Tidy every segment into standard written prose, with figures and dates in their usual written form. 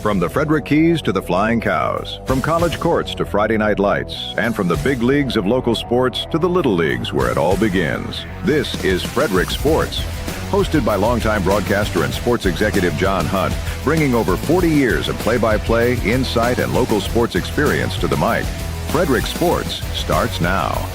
From the Frederick Keys to the Flying Cows, from college courts to Friday night lights, and from the big leagues of local sports to the little leagues where it all begins. This is Frederick Sports, hosted by longtime broadcaster and sports executive John Hunt, bringing over 40 years of play-by-play, insight, and local sports experience to the mic. Frederick Sports starts now.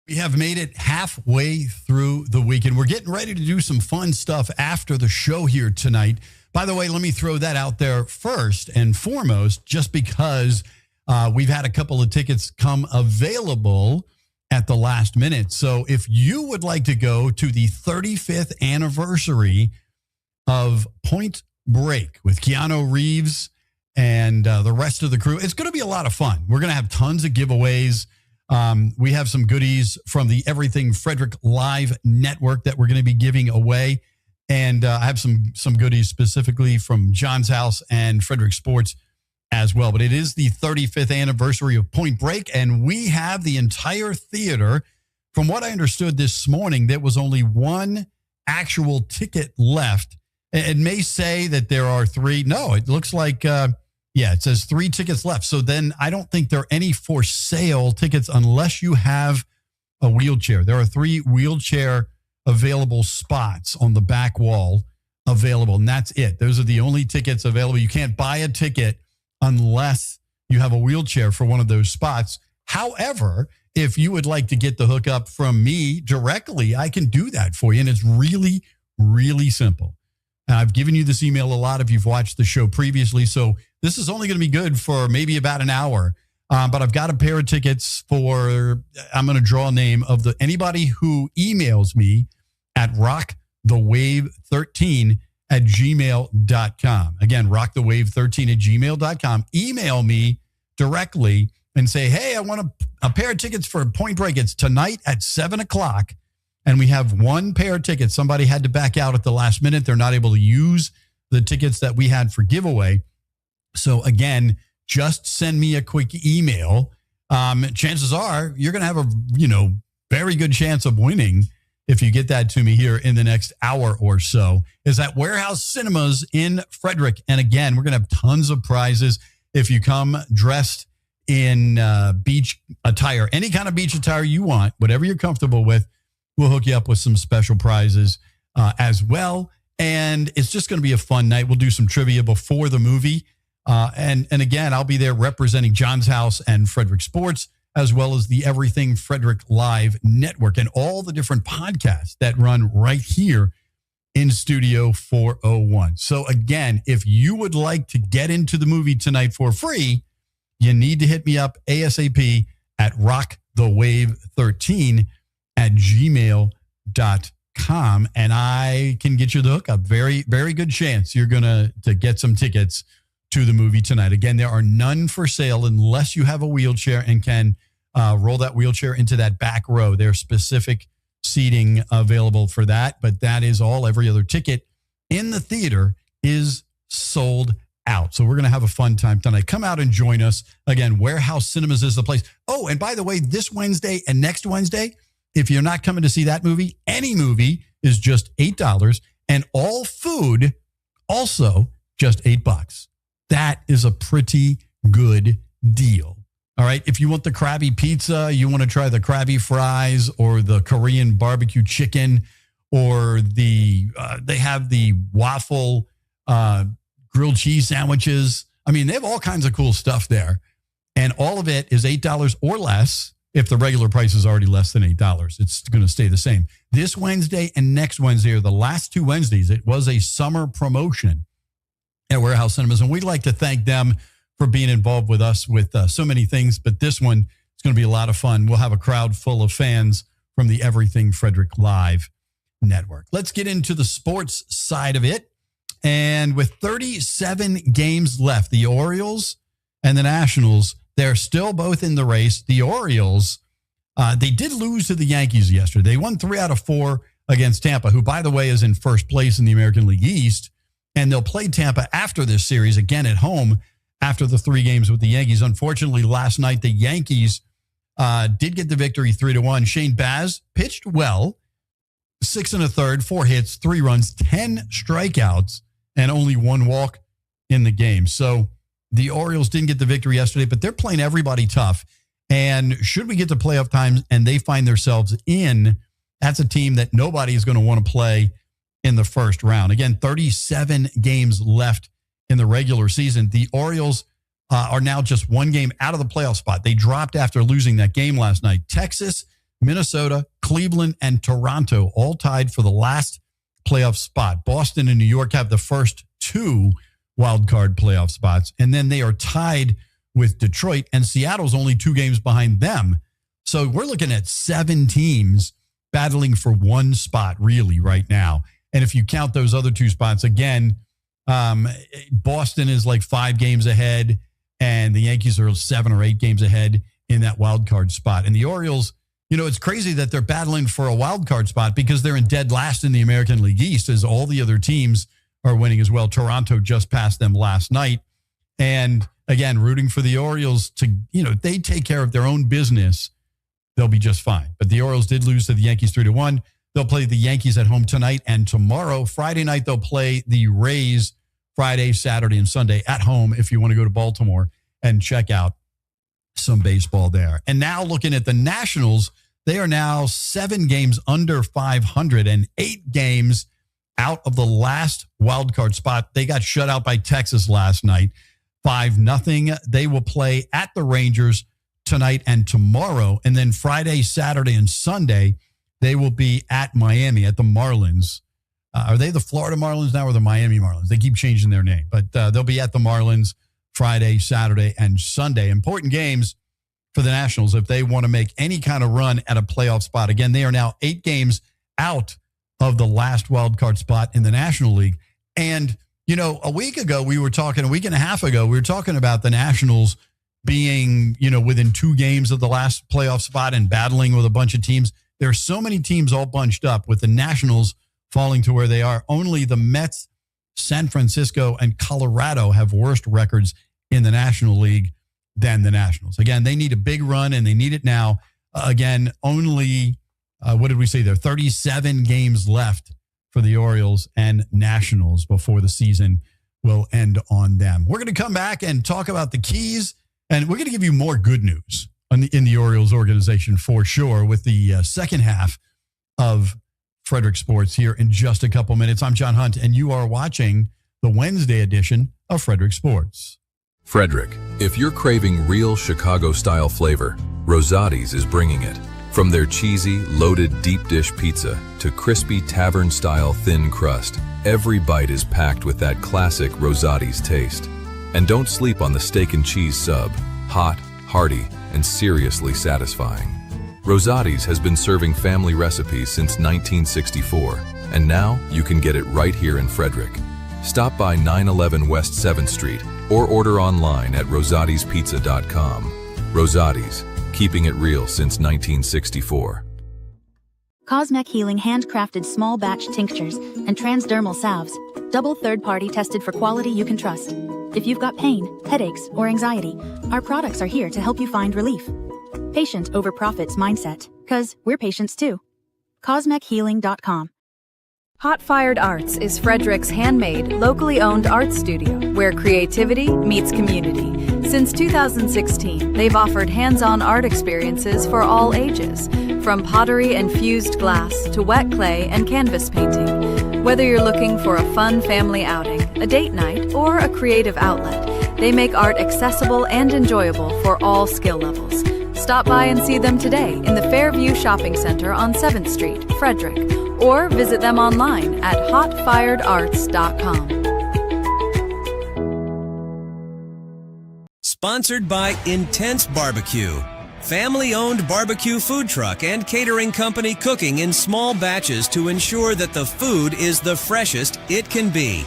We have made it halfway through the weekend. We're getting ready to do some fun stuff after the show here tonight. By the way, let me throw that out there first and foremost, just because we've had a couple of tickets come available at the last minute. So if you would like to go to the 35th anniversary of Point Break with Keanu Reeves and the rest of the crew, it's going to be a lot of fun. We're going to have tons of giveaways. We have some goodies from the Everything Frederick Live Network that we're going to be giving away. And I have some goodies specifically from John's House and Frederick Sports as well. But it is the 35th anniversary of Point Break, and we have the entire theater. From what I understood this morning, there was only one actual ticket left. It may say that there are three. No, it looks like... it says 3 tickets left. So then I don't think there are any for sale tickets unless you have a wheelchair. There are 3 wheelchair available spots on the back wall available, and that's it. Those are the only tickets available. You can't buy a ticket unless you have a wheelchair for one of those spots. However, if you would like to get the hookup from me directly, I can do that for you, and it's really, really simple. I've given you this email a lot if you've watched the show previously, so this is only going to be good for maybe about an hour. But I've got a pair of tickets for, I'm going to draw a name of anybody who emails me at rockthewave13@gmail.com. Again, rockthewave13@gmail.com. Email me directly and say, hey, I want a pair of tickets for Point Break. It's tonight at 7 o'clock. And we have one pair of tickets. Somebody had to back out at the last minute. They're not able to use the tickets that we had for giveaway. So again, just send me a quick email. Chances are you're going to have a, very good chance of winning if you get that to me here in the next hour or so. Is at Warehouse Cinemas in Frederick. And again, we're going to have tons of prizes if you come dressed in beach attire, any kind of beach attire you want, whatever you're comfortable with. We'll hook you up with some special prizes as well. And it's just going to be a fun night. We'll do some trivia before the movie. And again, I'll be there representing John's House and Frederick Sports, as well as the Everything Frederick Live Network and all the different podcasts that run right here in Studio 401. So again, if you would like to get into the movie tonight for free, you need to hit me up ASAP at rockthewave13@gmail.com, and I can get you the hookup. Very, very good chance you're going to get some tickets to the movie tonight. Again, there are none for sale unless you have a wheelchair and can roll that wheelchair into that back row. There's specific seating available for that, but that is all. Every other ticket in the theater is sold out. So we're going to have a fun time tonight. Come out and join us. Again, Warehouse Cinemas is the place. Oh, and by the way, this Wednesday and next Wednesday, if you're not coming to see that movie, any movie is just $8, and all food also just $8. That is a pretty good deal. All right. If you want the Krabby Pizza, you want to try the Krabby Fries or the Korean barbecue chicken, or they have the waffle grilled cheese sandwiches. I mean, they have all kinds of cool stuff there. And all of it is $8 or less. If the regular price is already less than $8, it's going to stay the same. This Wednesday and next Wednesday are the last 2 Wednesdays. It was a summer promotion at Warehouse Cinemas, and we'd like to thank them for being involved with us with so many things. But this one is going to be a lot of fun. We'll have a crowd full of fans from the Everything Frederick Live Network. Let's get into the sports side of it. And with 37 games left, the Orioles and the Nationals, they're still both in the race. The Orioles, they did lose to the Yankees yesterday. They won 3 out of 4 against Tampa, who, by the way, is in first place in the American League East. And they'll play Tampa after this series again at home after the 3 games with the Yankees. Unfortunately, last night, the Yankees did get the victory 3-1. Shane Baz pitched well, 6 1/3, 4 hits, 3 runs, 10 strikeouts, and only 1 walk in the game. So the Orioles didn't get the victory yesterday, but they're playing everybody tough. And should we get to playoff times and they find themselves in, that's a team that nobody is going to want to play in the first round. Again, 37 games left in the regular season. The Orioles are now just 1 game out of the playoff spot. They dropped after losing that game last night. Texas, Minnesota, Cleveland, and Toronto all tied for the last playoff spot. Boston and New York have the first 2 wild card playoff spots, and then they are tied with Detroit, and Seattle's only 2 games behind them. So we're looking at 7 teams battling for 1 spot really right now. And if you count those other 2 spots, again, Boston is like 5 games ahead, and the Yankees are 7 or 8 games ahead in that wild card spot. And the Orioles, it's crazy that they're battling for a wild card spot because they're in dead last in the American League East as all the other teams are winning as well. Toronto just passed them last night. And again, rooting for the Orioles to, they take care of their own business, they'll be just fine. But the Orioles did lose to the Yankees 3-1. They'll play the Yankees at home tonight and tomorrow. Friday night, they'll play the Rays Friday, Saturday, and Sunday at home if you want to go to Baltimore and check out some baseball there. And now looking at the Nationals, they are now 7 games under 500 and 8 games out of the last wild card spot. They got shut out by Texas last night, 5-0. They will play at the Rangers tonight and tomorrow. And then Friday, Saturday, and Sunday, they will be at Miami at the Marlins. Are they the Florida Marlins now or the Miami Marlins? They keep changing their name, but they'll be at the Marlins Friday, Saturday, and Sunday. Important games for the Nationals if they want to make any kind of run at a playoff spot. Again, they are now 8 games out of the last wild card spot in the National League. And, a week and a half ago, we were talking about the Nationals being, within 2 games of the last playoff spot and battling with a bunch of teams. There are so many teams all bunched up with the Nationals falling to where they are. Only the Mets, San Francisco, and Colorado have worse records in the National League than the Nationals. Again, they need a big run, and they need it now. Again, only, what did we say there? 37 games left for the Orioles and Nationals before the season will end on them. We're going to come back and talk about the keys, and we're going to give you more good news in the Orioles organization for sure with the second half of Frederick Sports here in just a couple minutes. I'm John Hunt, and you are watching the Wednesday edition of Frederick Sports. Frederick, if you're craving real Chicago-style flavor, Rosati's is bringing it. From their cheesy, loaded deep dish pizza to crispy tavern-style thin crust, every bite is packed with that classic Rosati's taste. And don't sleep on the steak and cheese sub. Hot, hearty, and seriously satisfying. Rosati's has been serving family recipes since 1964, and now you can get it right here in Frederick. Stop by 911 West 7th Street or order online at rosatispizza.com. Rosati's, keeping it real since 1964. Cosmec Healing handcrafted small batch tinctures and transdermal salves, double third-party tested for quality you can trust. If you've got pain, headaches, or anxiety, our products are here to help you find relief. Patient over profits mindset, 'cause we're patients too. CosmecHealing.com. Hot Fired Arts is Frederick's handmade, locally owned art studio where creativity meets community. Since 2016, they've offered hands-on art experiences for all ages, from pottery and fused glass to wet clay and canvas painting. Whether you're looking for a fun family outing, a date night, or a creative outlet, they make art accessible and enjoyable for all skill levels. Stop by and see them today in the Fairview Shopping Center on 7th Street, Frederick, or visit them online at hotfiredarts.com. Sponsored by Intense Barbecue, family-owned barbecue food truck and catering company cooking in small batches to ensure that the food is the freshest it can be.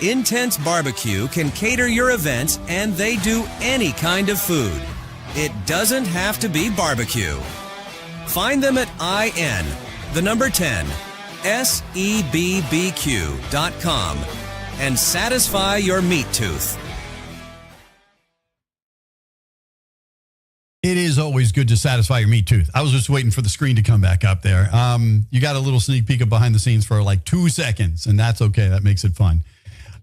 Intense Barbecue can cater your events, and they do any kind of food. It doesn't have to be barbecue. Find them at sebbq.com and satisfy your meat tooth. It is always good to satisfy your meat tooth. I was just waiting for the screen to come back up there. You got a little sneak peek of behind the scenes for like 2 seconds, and that's okay. That makes it fun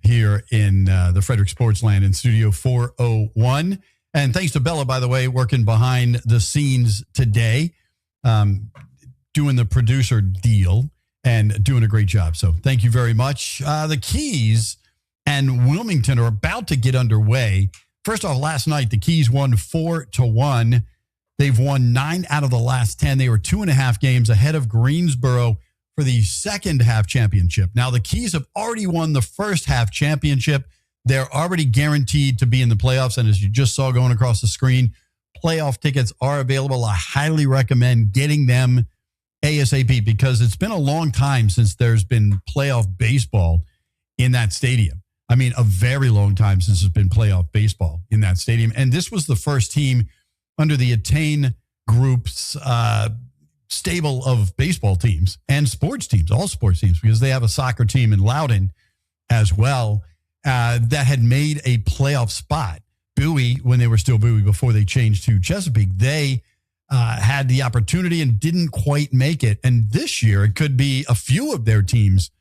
here in the Frederick Sports Land in Studio 401. And thanks to Bella, by the way, working behind the scenes today, doing the producer deal and doing a great job. So thank you very much. The Keys and Wilmington are about to get underway. First off, last night, the Keys won 4-1. They've won 9 out of the last 10. They were 2.5 games ahead of Greensboro for the second half championship. Now, the Keys have already won the first half championship. They're already guaranteed to be in the playoffs. And as you just saw going across the screen, playoff tickets are available. I highly recommend getting them ASAP because it's been a long time since there's been playoff baseball in that stadium. I mean, a very long time since there's been playoff baseball in that stadium. And this was the first team under the Attain Group's stable of baseball teams and sports teams, all sports teams, because they have a soccer team in Loudoun as well that had made a playoff spot. Bowie, when they were still Bowie before they changed to Chesapeake, they had the opportunity and didn't quite make it. And this year, it could be a few of their teams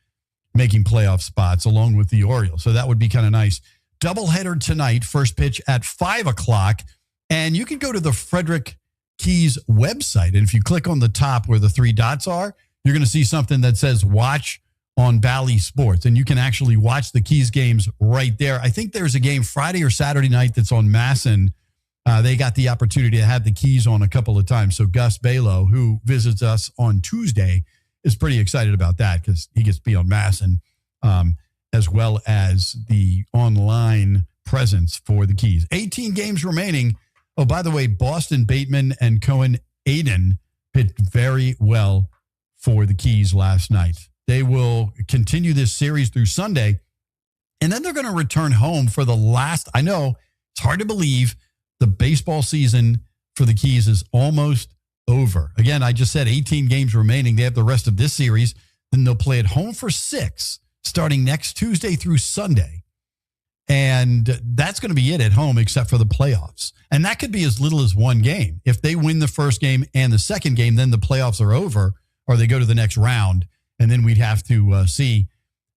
making playoff spots along with the Orioles. So that would be kind of nice. Doubleheader tonight, first pitch at 5 o'clock. And you can go to the Frederick Keys website. And if you click on the top where the 3 dots are, you're going to see something that says watch on Bally Sports. And you can actually watch the Keys games right there. I think there's a game Friday or Saturday night that's on Masson. They got the opportunity to have the Keys on a couple of times. So Gus Balo, who visits us on Tuesday, is pretty excited about that because he gets to be on Masson, as well as the online presence for the Keys. 18 games remaining. Oh, by the way, Boston Bateman and Cohen Aiden pitched very well for the Keys last night. They will continue this series through Sunday, and then they're going to return home for the last. I know it's hard to believe the baseball season for the Keys is almost over. Again, I just said 18 games remaining. They have the rest of this series. Then they'll play at home for 6 starting next Tuesday through Sunday. And that's going to be it at home except for the playoffs. And that could be as little as 1 game. If they win the first game and the second game, then the playoffs are over or they go to the next round. And then we'd have to see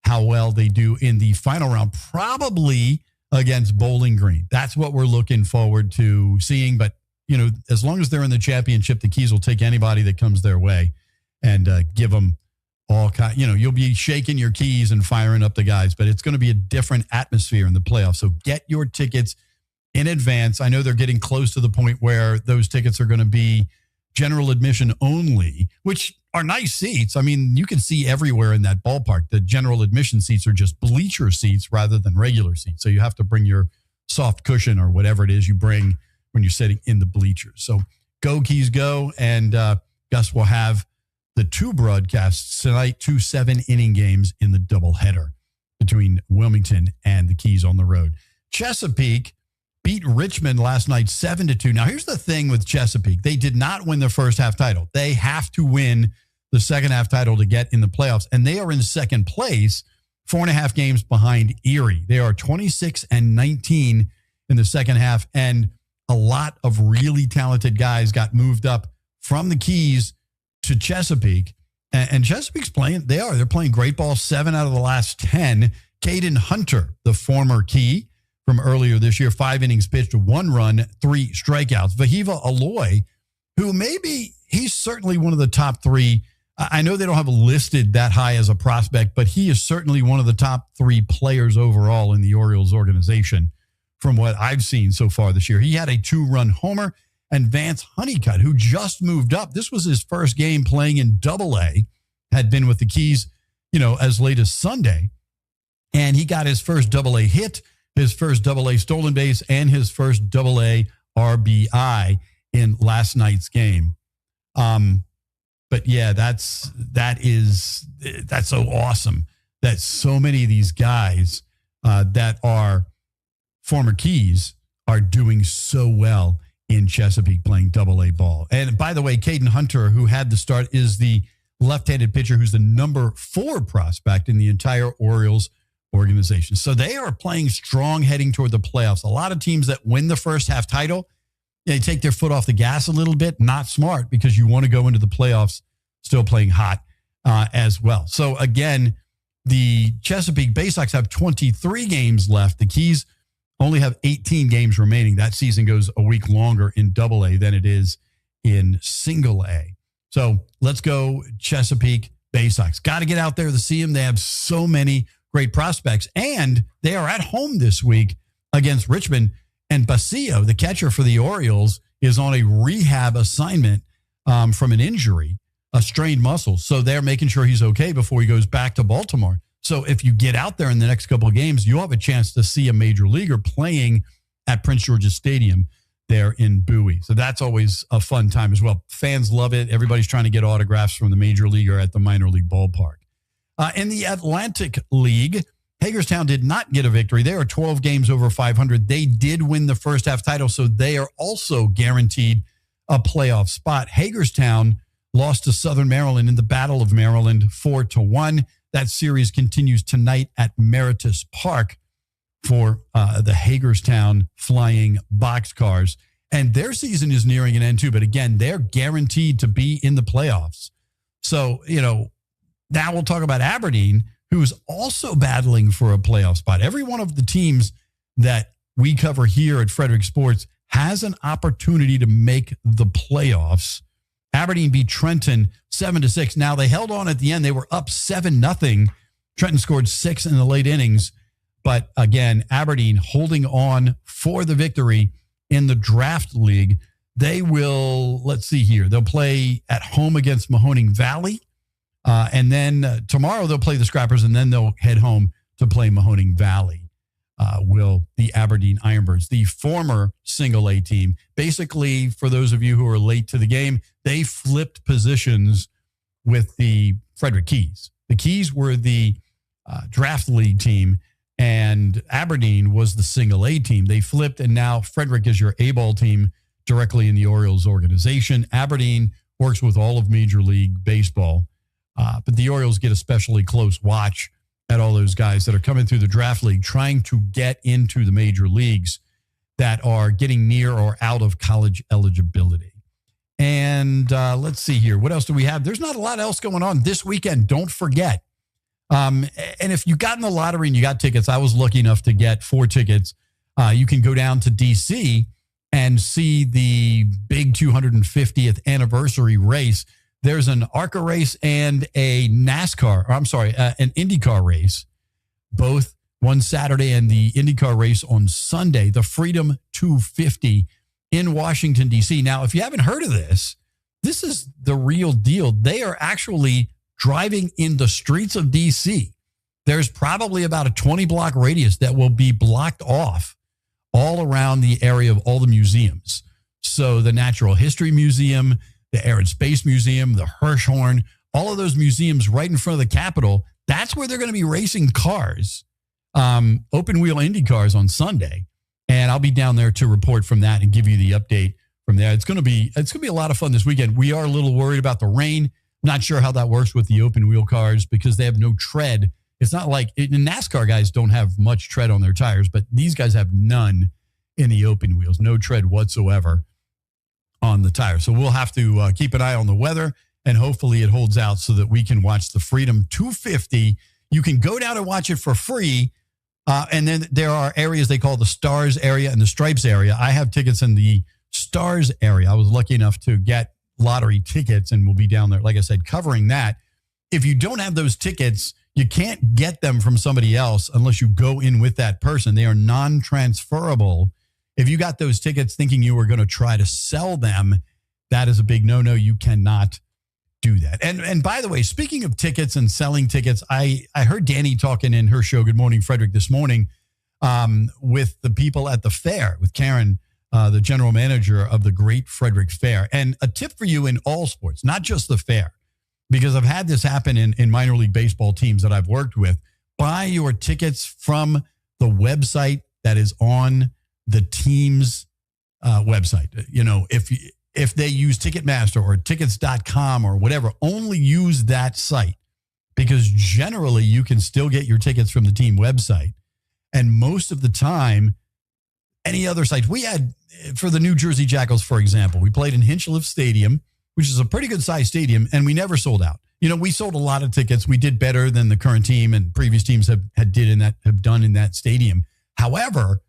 how well they do in the final round, probably against Bowling Green. That's what we're looking forward to seeing. But you know, as long as they're in the championship, the Keys will take anybody that comes their way and give them all kind. You know, you'll be shaking your keys and firing up the guys, but it's going to be a different atmosphere in the playoffs. So get your tickets in advance. I know they're getting close to the point where those tickets are going to be general admission only, which are nice seats. I mean, you can see everywhere in that ballpark. The general admission seats are just bleacher seats rather than regular seats. So you have to bring your soft cushion or whatever it is you bring when you're sitting in the bleachers. So go Keys go. And Gus will have the 2 broadcasts tonight, 2 7-inning games in the doubleheader between Wilmington and the Keys on the road. Chesapeake beat Richmond last night 7-2. Now, here's the thing with Chesapeake. They did not win the first half title. They have to win the second half title to get in the playoffs. And they are in second place, 4.5 games behind Erie. They are 26-19 in the second half. And a lot of really talented guys got moved up from the Keys to Chesapeake. And Chesapeake's playing, they're playing great ball, 7 out of the last 10. Caden Hunter, the former Key from earlier this year, 5 innings pitched, 1 run, 3 strikeouts. Vahiva Aloy, who maybe he's certainly one of the top 3. I know they don't have listed that high as a prospect, but he is certainly one of the top 3 players overall in the Orioles organization from what I've seen so far this year. He had a 2-run homer. And Vance Honeycutt, who just moved up, this was his first game playing in Double-A, had been with the Keys, you know, as late as Sunday. And he got his first Double-A hit, his first Double-A stolen base, and his first Double-A RBI in last night's game. But yeah, that's so awesome that so many of these guys that are former Keys are doing so well in Chesapeake playing Double-A ball. And by the way, Caden Hunter, who had the start, is the left-handed pitcher who's the number 4 prospect in the entire Orioles organization. So they are playing strong heading toward the playoffs. A lot of teams that win the first half title, they take their foot off the gas a little bit. Not smart, because you want to go into the playoffs still playing hot as well. So again, the Chesapeake Bay Sox have 23 games left. The Keys only have 18 games remaining. That season goes a week longer in Double-A than it is in Single-A. So let's go Chesapeake Bay Sox. Got to get out there to see them. They have so many great prospects, and they are at home this week against Richmond. And Basillo, the catcher for the Orioles, is on a rehab assignment from an injury, a strained muscle. So they're making sure he's okay before he goes back to Baltimore. So if you get out there in the next couple of games, you'll have a chance to see a major leaguer playing at Prince George's Stadium there in Bowie. So that's always a fun time as well. Fans love it. Everybody's trying to get autographs from the major leaguer at the minor league ballpark. In the Atlantic League, Hagerstown did not get a victory. They are 12 games over 500. They did win the first half title, so they are also guaranteed a playoff spot. Hagerstown lost to Southern Maryland in the Battle of Maryland 4-1. That series continues tonight at Meritus Park for the Hagerstown Flying Boxcars. And their season is nearing an end too. But again, they're guaranteed to be in the playoffs. So, now we'll talk about Aberdeen, who is also battling for a playoff spot. Every one of the teams that we cover here at Frederick Sports has an opportunity to make the playoffs. Aberdeen beat Trenton 7-6. Now, they held on at the end. They were up 7-0. Trenton scored 6 in the late innings. But again, Aberdeen holding on for the victory in the draft league. They will, let's see here, they'll play at home against Mahoning Valley. And then tomorrow they'll play the Scrappers, and then they'll head home to play Mahoning Valley. Will the Aberdeen Ironbirds, the former Single-A team. Basically, for those of you who are late to the game, they flipped positions with the Frederick Keys. The Keys were the draft league team, and Aberdeen was the Single-A team. They flipped, and now Frederick is your A-ball team directly in the Orioles organization. Aberdeen works with all of Major League Baseball. But the Orioles get especially close watch at all those guys that are coming through the draft league, trying to get into the major leagues that are getting near or out of college eligibility. And let's see here. What else do we have? There's not a lot else going on this weekend. Don't forget. And if you got in the lottery and you got tickets, I was lucky enough to get 4 tickets. You can go down to D.C. and see the big 250th anniversary race. There's an ARCA race and an IndyCar race, both one Saturday and the IndyCar race on Sunday, the Freedom 250 in Washington, D.C. Now, if you haven't heard of this is the real deal. They are actually driving in the streets of D.C. There's probably about a 20-block radius that will be blocked off all around the area of all the museums. So the Natural History Museum, the Air and Space Museum, the Hirshhorn, all of those museums right in front of the Capitol, that's where they're going to be racing cars, open wheel Indy cars on Sunday. And I'll be down there to report from that and give you the update from there. It's going to be a lot of fun this weekend. We are a little worried about the rain. Not sure how that works with the open wheel cars because they have no tread. It's not like NASCAR guys don't have much tread on their tires, but these guys have none in the open wheels, no tread whatsoever on the tire. So we'll have to keep an eye on the weather, and hopefully it holds out so that we can watch the Freedom 250. You can go down and watch it for free. And then there are areas they call the Stars area and the Stripes area. I have tickets in the Stars area. I was lucky enough to get lottery tickets, and we'll be down there, like I said, covering that. If you don't have those tickets, you can't get them from somebody else unless you go in with that person. They are non-transferable. If you got those tickets thinking you were going to try to sell them, that is a big no-no. You cannot do that. And by the way, speaking of tickets and selling tickets, I heard Danny talking in her show, Good Morning Frederick, this morning with the people at the fair, with Karen, the general manager of the Great Frederick Fair. And a tip for you in all sports, not just the fair, because I've had this happen in minor league baseball teams that I've worked with. Buy your tickets from the website that is on the team's website. If they use Ticketmaster or tickets.com or whatever, only use that site, because generally you can still get your tickets from the team website. And most of the time, any other sites. We had, for the New Jersey Jackals, for example, we played in Hinchliffe Stadium, which is a pretty good sized stadium, and we never sold out. We sold a lot of tickets. We did better than the current team and previous teams have done in that stadium. However,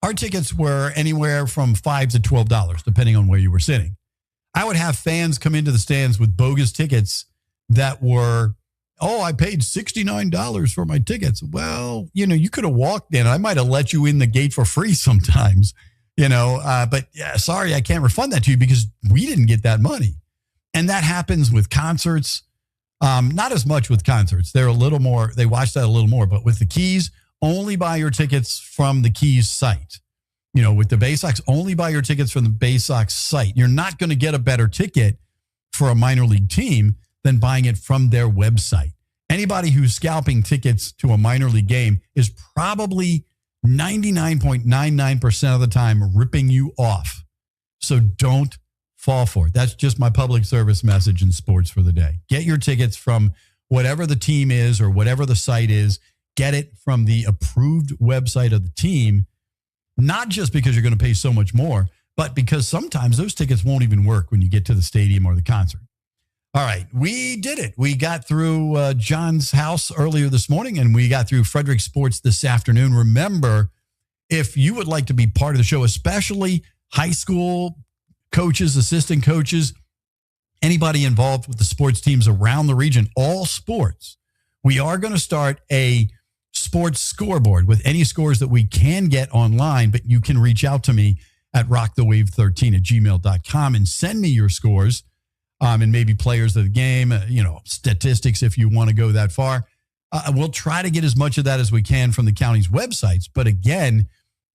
our tickets were anywhere from $5 to $12, depending on where you were sitting. I would have fans come into the stands with bogus tickets that were, I paid $69 for my tickets. Well, you could have walked in. I might have let you in the gate for free sometimes, but yeah, sorry, I can't refund that to you because we didn't get that money. And that happens with concerts. Not as much with concerts. They watch that a little more, but with the Keys, only buy your tickets from the Keys site. With the Bay Sox, only buy your tickets from the Bay Sox site. You're not going to get a better ticket for a minor league team than buying it from their website. Anybody who's scalping tickets to a minor league game is probably 99.99% of the time ripping you off. So don't fall for it. That's just my public service message in sports for the day. Get your tickets from whatever the team is or whatever the site is. Get it from the approved website of the team, not just because you're going to pay so much more, but because sometimes those tickets won't even work when you get to the stadium or the concert. All right, we did it. We got through John's house earlier this morning, and we got through Frederick Sports this afternoon. Remember, if you would like to be part of the show, especially high school coaches, assistant coaches, anybody involved with the sports teams around the region, all sports, we are going to start a sports scoreboard with any scores that we can get online, but you can reach out to me at rockthewave13@gmail.com and send me your scores. And maybe players of the game, statistics if you want to go that far. We'll try to get as much of that as we can from the county's websites. But again,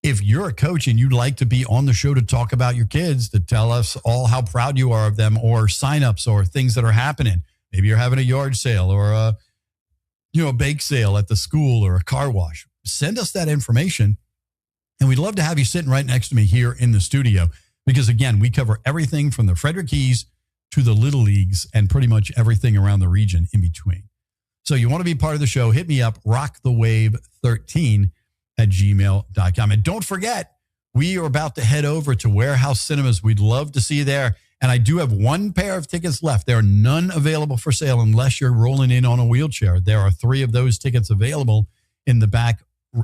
if you're a coach and you'd like to be on the show to talk about your kids, to tell us all how proud you are of them, or signups or things that are happening, maybe you're having a yard sale or a bake sale at the school or a car wash, send us that information. And we'd love to have you sitting right next to me here in the studio because, again, we cover everything from the Frederick Keys to the Little Leagues and pretty much everything around the region in between. So you want to be part of the show, hit me up, rockthewave13@gmail.com. And don't forget, we are about to head over to Warehouse Cinemas. We'd love to see you there. And I do have one pair of tickets left. There are none available for sale unless you're rolling in on a wheelchair. There are 3 of those tickets available in the back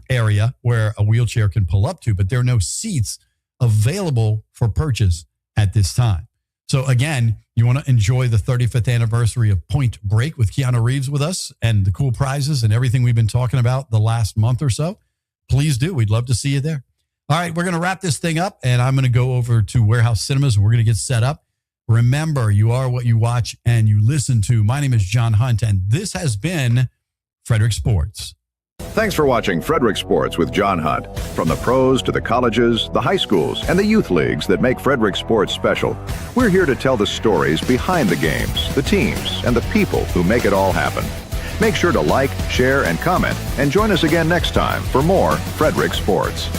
area where a wheelchair can pull up to, but there are no seats available for purchase at this time. So again, you want to enjoy the 35th anniversary of Point Break with Keanu Reeves with us and the cool prizes and everything we've been talking about the last month or so, please do. We'd love to see you there. All right, we're going to wrap this thing up, and I'm going to go over to Warehouse Cinemas, and we're going to get set up. Remember, you are what you watch and you listen to. My name is John Hunt, and this has been Frederick Sports. Thanks for watching Frederick Sports with John Hunt. From the pros to the colleges, the high schools, and the youth leagues that make Frederick Sports special, we're here to tell the stories behind the games, the teams, and the people who make it all happen. Make sure to like, share, and comment, and join us again next time for more Frederick Sports.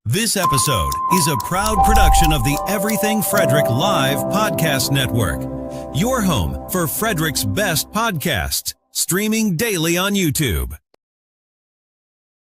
This episode is a proud production of the Everything Frederick Live Podcast Network, your home for Frederick's best podcasts, streaming daily on YouTube.